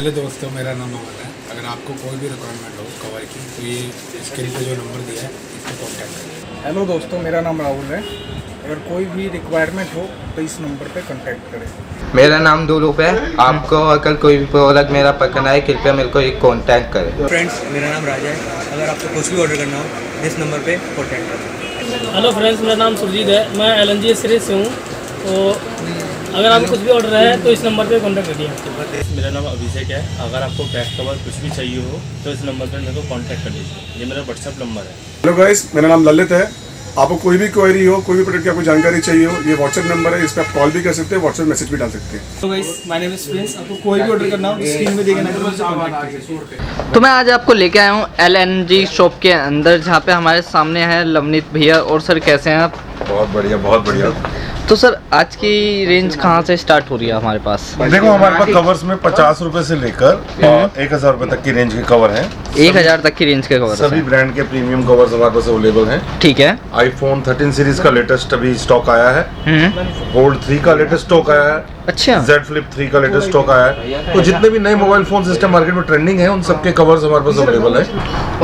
Hello दोस्तों, मेरा नाम अमन है। अगर आपको कोई भी रिक्वायरमेंट हो कवर की तो ये स्क्रीन पे जो नंबर दिया है इस पर कॉन्टैक्ट करें। हेलो दोस्तों, मेरा नाम राहुल है। अगर कोई भी रिक्वायरमेंट हो तो इस नंबर पे कांटेक्ट करें। मेरा नाम दुरूप है। आपको अगर कोई भी प्रोडक्ट मेरा पसंद आए कृपया मेरे को एक कॉन्टैक्ट करें। फ्रेंड्स, मेरा नाम राजा है। अगर आपको कुछ भी ऑर्डर करना हो इस नंबर पे कॉन्टैक्ट करें। हेलो फ्रेंड्स, मेरा नाम सुरजीत है। मैं LNG सीरीज से हूँ। तो अगर आपको कुछ भी ऑर्डर है तो इस नंबर पे कॉन्टैक्ट करिए। मेरा नाम अभिषेक है। अगर आपको बैक कवर कुछ भी चाहिए हो तो इस नंबर पर मेरे को कांटेक्ट कर लीजिए। ये मेरा व्हाट्सएप नंबर है। हेलो गाइस, मेरा नाम ललित है। आपको कोई भी क्वेरी हो, कोई भी प्रोडक्ट की आपको जानकारी चाहिए हो, ये व्हाट्सएप नंबर है। इस पर आप कॉल भी कर सकते हैं, व्हाट्सएप मैसेज भी डाल सकते हैं। तो guys, my name is Prince. आपको कोई भी ऑर्डर करना हो स्क्रीन में दिए नंबर से कांटेक्ट करिए। तो मैं आज आपको लेके आया हूँ LNG शॉप के अंदर, जहाँ पे हमारे सामने है लवनीत भैया। और सर कैसे हैं आप? बहुत बढ़िया, बहुत बढ़िया। तो सर आज की रेंज कहाँ से स्टार्ट हो रही है हमारे पास? देखो, हमारे पास कवर्स में 50 रुपए से लेकर 1000 रुपए तक की रेंज के कवर हैं। 1000 तक की रेंज के कवर? सभी ब्रांड के प्रीमियम कवर्स हमारे पास अवेलेबल हैं। ठीक है। iPhone 13 सीरीज का लेटेस्ट अभी स्टॉक आया है। Fold 3 का लेटेस्ट स्टॉक आया है। अच्छा। Z Flip 3 का लेटेस्ट स्टॉक आया है। तो जितने भी नए मोबाइल फोन सिस्टम मार्केट में ट्रेंडिंग है उन सबके कवर्स हमारे पास अवेलेबल है।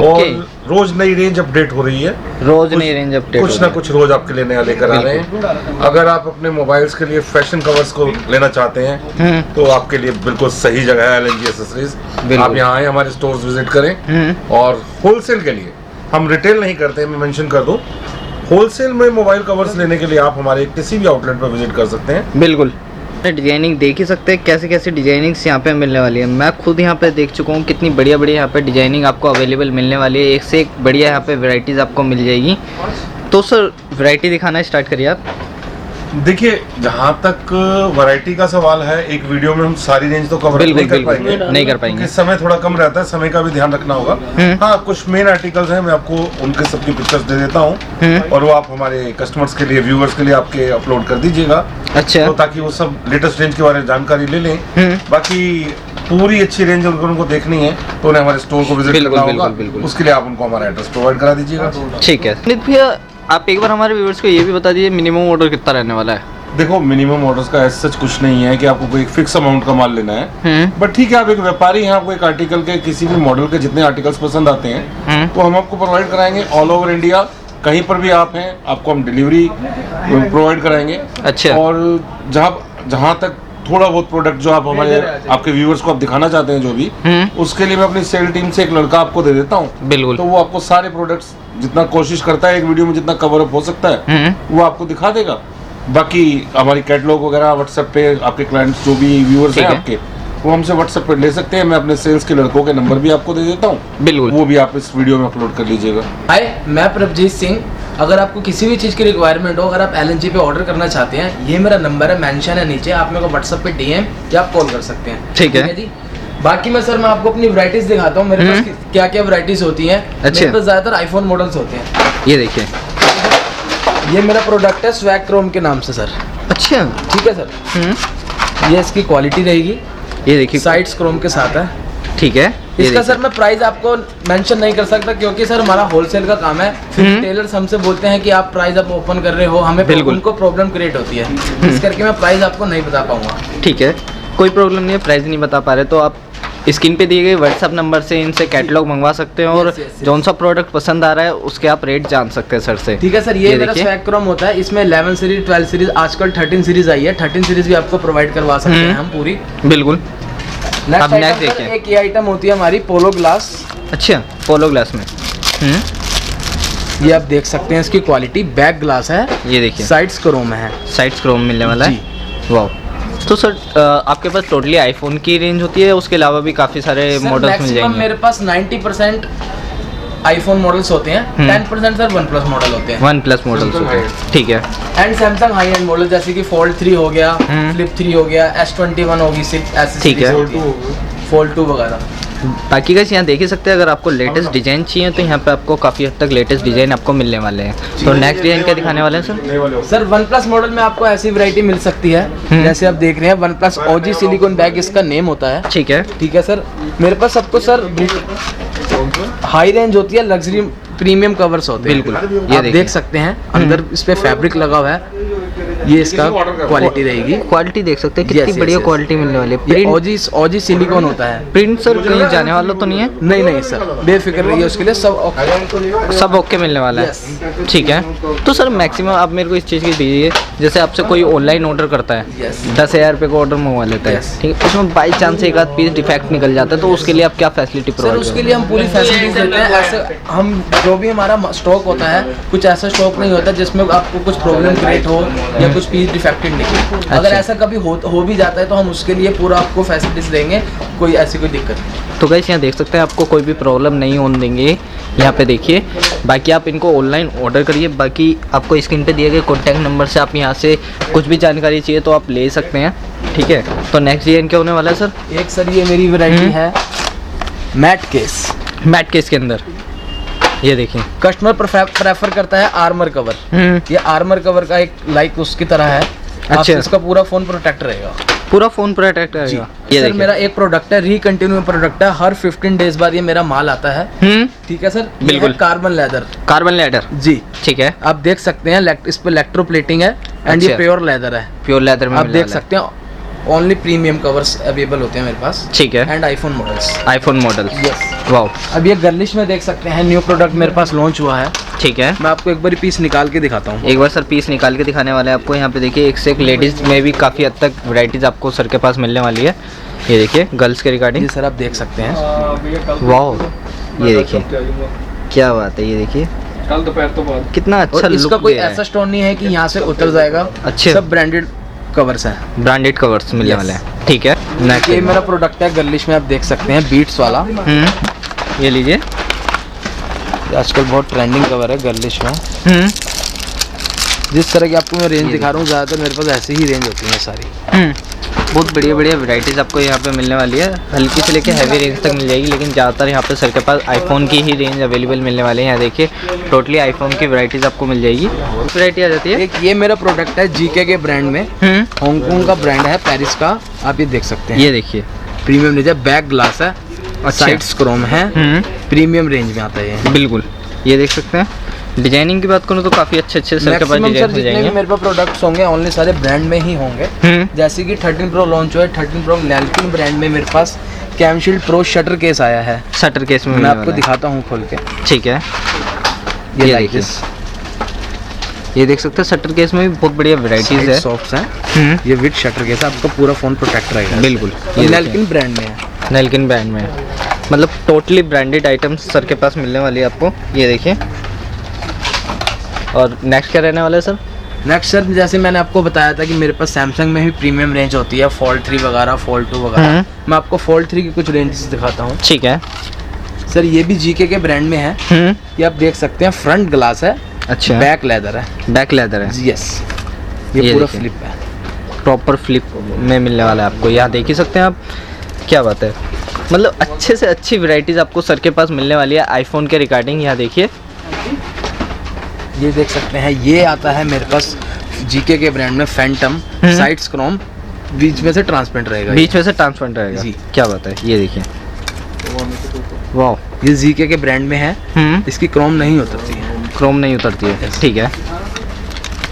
और रोज नई रेंज अपडेट हो रही है। रोज नई रेंज अपडेट, कुछ ना कुछ रोज आपके लिए नया लेकर आ रहे हैं। अगर आप अपने मोबाइल्स के लिए फैशन कवर्स को लेना चाहते हैं तो आपके लिए बिल्कुल सही जगह है LNG एक्सेसरीज। आप यहाँ आए, हमारे स्टोर्स विजिट करें। और होलसेल के लिए हम रिटेल नहीं करते हैं, मैं मेंशन कर दूं। होलसेल में मोबाइल कवर्स लेने के लिए आप हमारे किसी भी आउटलेट पर विजिट कर सकते हैं। बिल्कुल। डिजाइनिंग देख ही सकते हैं कैसे कैसे डिजाइनिंग्स यहाँ पे मिलने वाली है। मैं खुद यहाँ पे देख चुका हूँ कितनी बढ़िया बढ़िया यहाँ पे डिजाइनिंग आपको अवेलेबल मिलने वाली है। एक से एक बढ़िया यहाँ पे वैरायटीज़ आपको मिल जाएगी। तो सर वैरायटी दिखाना स्टार्ट करिए आप। देखिए, जहाँ तक वैरायटी का सवाल है, एक वीडियो में हम सारी रेंज तो कवर नहीं कर पाएंगे। समय थोड़ा कम रहता है, समय का भी ध्यान रखना होगा। हाँ, कुछ मेन आर्टिकल्स हैं, मैं आपको उनके सबकी पिक्चर्स दे देता हूँ और वो आप हमारे कस्टमर्स के लिए, व्यूअर्स के लिए आपके अपलोड कर दीजिएगा। अच्छा। तो ताकि वो सब लेटेस्ट रेंज के बारे में जानकारी ले लें। बाकी पूरी अच्छी रेंज उनको देखनी है तो उन्हें हमारे स्टोर को विजिट करना होगा। उसके लिए आप उनको हमारा एड्रेस प्रोवाइड करा दीजिएगा। ठीक है। भैया आप एक बार हमारे व्यूअर्स को ये भी बता दीजिए मिनिमम ऑर्डर कितना रहने वाला है? देखो, मिनिमम ऑर्डर्स का ऐसा सच कुछ नहीं है कि आपको कोई फिक्स अमाउंट का माल लेना है। बट ठीक है, आप एक व्यापारी हैं, आपको एक आर्टिकल के किसी भी मॉडल के जितने आर्टिकल्स पसंद आते हैं तो हम आपको प्रोवाइड कराएंगे। ऑल ओवर इंडिया कहीं पर भी आप हैं, आपको हम डिलीवरी प्रोवाइड कराएंगे। अच्छा। और जहाँ तक थोड़ा बहुत प्रोडक्ट जो आप हमारे आपके व्यूअर्स को आप दिखाना चाहते हैं जो भी, उसके लिए मैं अपनी सेल टीम से एक लड़का आपको दे देता हूँ। बिल्कुल। तो वो आपको सारे प्रोडक्ट्स जितना कोशिश करता है एक वीडियो में जितना कवर अप हो सकता है वो आपको दिखा देगा। बाकी हमारी कैटलॉग वगैरह व्हाट्सएप पे आपके क्लाइंट्स जो भी व्यूअर्स हैं आपके, वो हमसे व्हाट्सएप पे ले सकते हैं। मैं अपने सेल्स के लड़कों के नंबर भी आपको दे देता हूँ। बिल्कुल। वो भी आप इस वीडियो में अपलोड कर लीजिएगा। हाय, मैं प्रभजीत सिंह। अगर आपको किसी भी चीज़ की रिक्वायरमेंट हो, अगर आप LNG पे ऑर्डर करना चाहते हैं, ये मेरा नंबर है, मेंशन है नीचे। आप मेरे को व्हाट्सएप पे DM या आप कॉल कर सकते हैं। ठीक है जी। बाकी मैं आपको अपनी वैरायटीज दिखाता हूँ। मेरे पास क्या क्या वैरायटीज होती हैं। मेरे पास ज़्यादातर iPhone मॉडल्स होते हैं। ये देखिए, ये मेरा प्रोडक्ट है स्वैग क्रोम के नाम से सर। अच्छा। ठीक है सर। ये इसकी क्वालिटी रहेगी। ये देखिए, साइड्स क्रोम के साथ है। ठीक है। इसका सर मैं प्राइस आपको मेंशन नहीं कर सकता क्योंकि सर हमारा होलसेल का काम है। फिर टेलर्स हमसे बोलते हैं कि आप प्राइस आप ओपन कर रहे हो, हमें उनको प्रॉब्लम क्रिएट होती है। इस करके मैं प्राइस आपको नहीं बता पाऊंगा। ठीक है, कोई प्रॉब्लम नहीं है। प्राइस नहीं बता पा रहे तो आप स्क्रीन पे दिए गए व्हाट्सएप नंबर से इनसे कैटलॉग मंगवा सकते हैं और जौन सा प्रोडक्ट पसंद आ रहा है उसके आप रेट जान सकते हैं सर से। ठीक है सर। ये मेरा स्वैग क्रोम होता है। इसमें 11 सीरीज, 12 सीरीज, आजकल 13 सीरीज आई है। 13 सीरीज भी आपको प्रोवाइड करवा सकते हैं हम पूरी। बिल्कुल। नेक्स्ट देखिए, एक ये आइटम होती है हमारी पोलो ग्लास। अच्छा, पोलो ग्लास में ये आप देख सकते हैं, इसकी क्वालिटी बैक ग्लास है। ये देखिए, साइड्स क्रोम है। साइड्स क्रोम मिलने वाला है। वाह। तो सर आपके पास टोटली आईफोन की रेंज होती है, उसके अलावा भी काफ़ी सारे मॉडल्स मिल जाएंगे? मेरे पास 90% आईफोन मॉडल्स होते हैं। 10% सर OnePlus मॉडल होते हैं। OnePlus मॉडल्स होते हैं। ठीक है। And Samsung high and model जैसे कि Fold 3 हो गया, Flip 3 हो गया, S21 होगी 6 ऐसे। ठीक है। Fold 2 वगैरह। बाकी गाइस यहाँ देख ही सकते हैं, अगर आपको लेटेस्ट डिजाइन चाहिए तो यहाँ पे आपको काफ़ी हद तक लेटेस्ट डिजाइन आपको मिलने वाले हैं। तो नेक्स्ट डिजाइन क्या दिखाने वाले हैं सर? सर OnePlus मॉडल में आपको ऐसी वैरायटी मिल सकती है जैसे आप देख रहे हैं। OnePlus OG सिलिकॉन बैग इसका नेम होता है। ठीक है। ठीक है सर। मेरे पास सबको सर हाई रेंज होती है, लग्जरी प्रीमियम कवर्स होते हैं। बिल्कुल। ये देख सकते हैं, अंदर इस पे फैब्रिक लगा हुआ है। ये इसका क्वालिटी रहेगी। क्वालिटी देख सकते हैं कितनी Yes, बढ़िया yes, क्वालिटी मिलने वाली है। ये प्रिंट ओजी सिलिकॉन होता है। प्रिंट सर कहीं जाने वाला तो नहीं है? नहीं सर, बेफिक्र रहिए, उसके लिए सब ओके मिलने वाला है। ठीक है, तो सर मैक्सिमम आप मेरे को इस चीज़ की दीजिए, जैसे आपसे कोई ऑनलाइन ऑर्डर करता है, 10,000 रुपये का ऑर्डर मंगवा लेता है, ठीक है, उसमें बाई चांस एक आध पीस डिफेक्ट निकल जाता है, तो उसके लिए आप क्या फैसिलिटी सर प्रोवाइड उसके लिए हम पूरी फैसिलिटीज देते हैं। ऐसे हम जो भी हमारा स्टॉक होता है, कुछ ऐसा स्टॉक नहीं होता जिसमें आपको कुछ प्रॉब्लम क्रिएट हो या कुछ पीस डिफेक्टेड निकले। अगर ऐसा कभी हो भी जाता है तो हम उसके लिए पूरा आपको फैसिलिटीज देंगे, कोई ऐसी कोई दिक्कत नहीं। तो गाइस यहाँ देख सकते हैं आपको कोई भी प्रॉब्लम नहीं होने देंगे, यहाँ पे देखिए। बाकी आप इनको ऑनलाइन ऑर्डर करिए, बाकी आपको स्क्रीन पे दिए गए कॉन्टैक्ट नंबर से आप यहाँ से कुछ भी जानकारी चाहिए तो आप ले सकते हैं, ठीक है। तो नेक्स्ट डिजाइन क्या होने वाला है सर? एक सर ये मेरी वैरायटी है मैट केस। मैट केस के अंदर ये देखिए, कस्टमर प्रेफर करता है आर्मर कवर। ये आर्मर कवर का एक लाइक उसकी तरह है। अच्छा, इसका पूरा फोन प्रोटेक्ट रहेगा, पूरा फोन प्रोटेक्ट रहेगा। ये सर देखिए मेरा एक प्रोडक्ट है, रिकंटिन्यू प्रोडक्ट है, हर 15 डेज बाद ये मेरा माल आता है। ठीक है सर, बिल्कुल। Carbon leather. कार्बन लेदर जी ठीक है, आप देख सकते हैं इस पे इलेक्ट्रो प्लेटिंग है एंड ये अच्छा। प्योर लेदर है। प्योर लेदर में आप मिलने देख वाला है। सकते हैं ओनली प्रीमियम कवर्स अवेलेबल होते हैं मेरे पास, ठीक है, and iPhone models. IPhone model, yes. Wow, अब ये गर्लिश में देख सकते हैं, न्यू प्रोडक्ट मेरे पास लॉन्च हुआ है। ठीक है। मैं आपको एक बार पीस निकाल के दिखाता हूँ। एक बार सर पीस निकाल के दिखाने वाले हैं आपको। यहाँ पे देखिए एक से एक लेडीज में भी काफ़ी हद तक वैरायटीज आपको सर के पास मिलने वाली है। ये देखिए गर्ल्स के रिगार्डिंग, जी सर आप देख सकते हैं। वाओ, ये देखिए क्या बात है, ये देखिए कल दोपहर तो बाद कितना अच्छा और इसका लुक कोई दे रहा ऐसा है। स्टोन नहीं है कि यहाँ से उतर जाएगा। अच्छे। सब ब्रांडेड कवर्स हैं, ब्रांडेड कवर्स मिलने Yes. वाले हैं, ठीक है। नेक्स्ट ये मेरा प्रोडक्ट है गर्लिश में, आप देख सकते हैं बीट्स वाला। ये लीजिए, आजकल बहुत ट्रेंडिंग कवर है गर्लिश में। जिस तरह की आपको मैं रेंज दिखा रहा हूँ, ज़्यादातर मेरे पास ऐसी ही रेंज होती है सारी। बहुत बढ़िया बढ़िया वैरायटीज़ आपको यहाँ पे मिलने वाली है। हल्की से लेके हैवी रेंज तक मिल जाएगी, लेकिन ज़्यादातर यहाँ पे सर के पास आईफोन की ही रेंज अवेलेबल मिलने वाले हैं। यहाँ देखिए टोटली आईफोन की वैरायटीज़ आपको मिल जाएगी। वैरायटी आ जाती है। एक ये मेरा प्रोडक्ट है जीके के ब्रांड में, हांगकांग का ब्रांड है, पेरिस का, आप ये देख सकते हैं। ये देखिए प्रीमियम रेंज है, बैक ग्लास है, साइड्स क्रोम है, प्रीमियम रेंज में आता है ये। बिल्कुल, ये देख सकते हैं। डिजाइनिंग की बात करूँ तो काफ़ी अच्छे अच्छे सर के पास मैक्सिमम डिजाइन सर मिल जितने भी जाएंगे। मेरे पास प्रोडक्ट्स होंगे ओनली सारे ब्रांड में ही होंगे। जैसे कि 13 प्रो लॉन्च हुआ है, 13 प्रो नैल्किन ब्रांड में मेरे पास कैमशील्ड प्रो शटर केस आया है। शटर केस में मैं मिलने आपको वाला है। दिखाता हूँ खोल के। ठीक है, ये ये लाइक देखिए। दिस ये देख सकते हैं शटर केस में भी बहुत बढ़िया वैरायटीज़ है। सॉफ्ट है, ये विद शटर केस है, आपका पूरा फोन प्रोटेक्ट रहेगा। बिल्कुल, ये ये नैल्किन ब्रांड में है। नैल्किन ब्रांड में है। मतलब टोटली ब्रांडेड आइटम्स सर के पास मिलने वाली है आपको। ये देखिए, और नेक्स्ट क्या रहने वाला है सर? नेक्स्ट सर जैसे मैंने आपको बताया था कि मेरे पास सैमसंग में भी प्रीमियम रेंज होती है, फोल्ड 3 वगैरह, फोल्ड 2 वगैरह। मैं आपको फोल्ड 3 की कुछ रेंजेस दिखाता हूँ। ठीक है सर ये भी जीके के ब्रांड में है। ये आप देख सकते हैं, फ्रंट ग्लास है, अच्छा, बैक लेदर है। बैक लेदर है। यस, ये ये पूरा देखिए। फ्लिप है। प्रॉपर फ्लिप में मिलने वाला है आपको। यहाँ देख ही सकते हैं आप, क्या बात है। मतलब अच्छे से अच्छी वैरायटीज़ आपको सर के पास मिलने वाली है आईफोन के रिगार्डिंग। यहाँ देखिए, ये देख सकते हैं, ये आता है मेरे पास जीके के ब्रांड में फैंटम, साइड्स क्रोम, बीच में से ट्रांसपेरेंट रहेगा। बीच में से ट्रांसपेरेंट रहेगा जी। क्या बात है, ये देखिए, वाह, ये जीके के ब्रांड में है, इसकी क्रोम नहीं उतरती है। क्रोम नहीं उतरती है, ठीक है।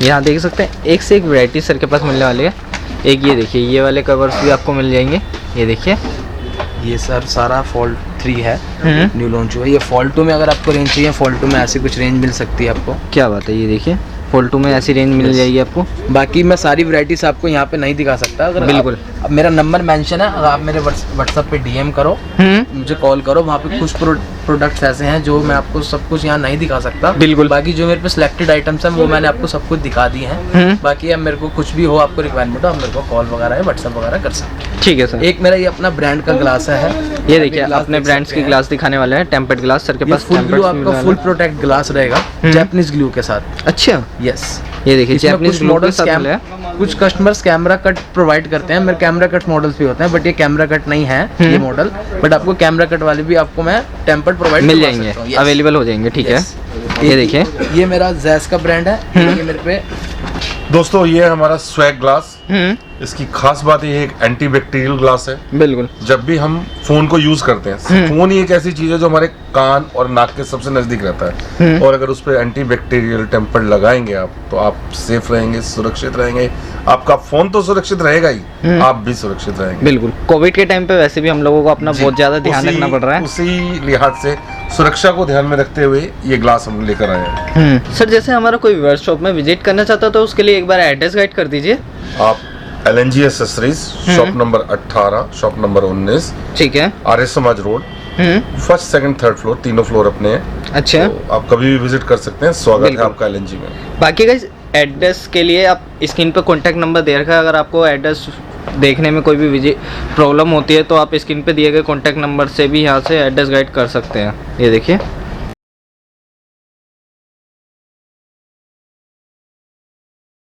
यहाँ देख सकते हैं एक से एक वैरायटी सर के पास मिलने वाली है। एक ये देखिए, ये वाले कवर्स भी आपको मिल जाएंगे। ये देखिए, ये सर सारा फोल्ड 3 है, न्यू लॉन्च हुआ है। ये फोल्ड 2 में अगर आपको रेंज चाहिए, फोल्ड 2 में ऐसी कुछ रेंज मिल सकती है आपको। क्या बात है, ये देखिए फोल्ड 2 में ऐसी रेंज मिल जाएगी आपको। बाकी मैं सारी वैरायटीज आपको यहाँ पे नहीं दिखा सकता। अगर बिल्कुल। अब मेरा नंबर मेंशन है, अगर आप मेरे व्हाट्सएप पे डीएम करो, मुझे कॉल करो, वहाँ पे कुछ प्रोडक्ट्स ऐसे हैं जो मैं आपको सब कुछ यहाँ नहीं दिखा सकता। बिल्कुल। बाकी जो मेरे पे सिलेक्टेड आइटम्स हैं वो मैंने आपको सब कुछ दिखा दिए हैं। बाकी अब मेरे को कुछ भी हो, आपको रिक्वायरमेंट हो, आप मेरे को कॉल वगैरह या व्हाट्सएप वगैरह कर सकते हैं। ठीक है सर। एक मेरा ये अपना ब्रांड का ग्लास है, ये देखिए अपने ब्रांड्स की ग्लास दिखाने वाले हैं, टेम्पर्ड ग्लास सर के ये पास। फुल ग्लू आपका फुल प्रोटेक्ट ग्लास रहेगा, जैपनीज ग्लू के साथ। अच्छा, यस, ये देखिए इसमें जैपनीज कुछ ग्लू के मॉडल्स साथ मिला है। कुछ कस्टमर्स कैमरा कट प्रोवाइड करते हैं, मेरे कैमरा कट मॉडल्स भी होते हैं, बट ये कैमरा कट नहीं है ये मॉडल, बट आपको कैमरा कट वाले भी आपको मैं टेम्पर्ड प्रोवाइड मिल जाएंगे, अवेलेबल हो जाएंगे, ठीक है। ये देखिए, ये मेरा जैस का ब्रांड है, ये मेरे पे दोस्तों ये हमारा स्वैग ग्लास, इसकी खास बात ये एक एंटी बैक्टीरियल ग्लास है। बिल्कुल। जब भी हम फोन को यूज करते हैं, फोन ही एक ऐसी चीज है जो हमारे कान और नाक के सबसे नजदीक रहता है, और अगर उस पर एंटी बैक्टीरियल टेम्पर लगाएंगे आप, तो आप सेफ रहेंगे, सुरक्षित रहेंगे। आपका फोन तो सुरक्षित रहेगा ही, आप भी सुरक्षित रहेंगे। बिल्कुल। कोविड के टाइम पे वैसे भी हम लोगों को अपना बहुत ज्यादा ध्यान रखना पड़ रहा है, उसी लिहाज से सुरक्षा को ध्यान में रखते हुए ये ग्लास हम लेकर आए हैं। सर जैसे हमारा कोई वर्कशॉप में विजिट करना चाहता है तो उसके लिए एक बार एड्रेस गाइड कर दीजिए। आप LNG accessories, shop number 18, shop number 19, ठीक है, Arya Samaj road, first, second, third floor, तीनों फ्लोर अपने हैं। अच्छा, तो आप कभी भी विजिट कर सकते हैं। स्वागत है आपका LNG में। बाकी गाइस एड्रेस के लिए आप स्क्रीन पे कॉन्टैक्ट नंबर दे रखा है, अगर आपको एड्रेस देखने में कोई भी विजिट प्रॉब्लम होती है तो आप स्क्रीन पे दिए गए कॉन्टैक्ट नंबर से भी यहाँ से एड्रेस गाइड कर सकते हैं। ये देखिए।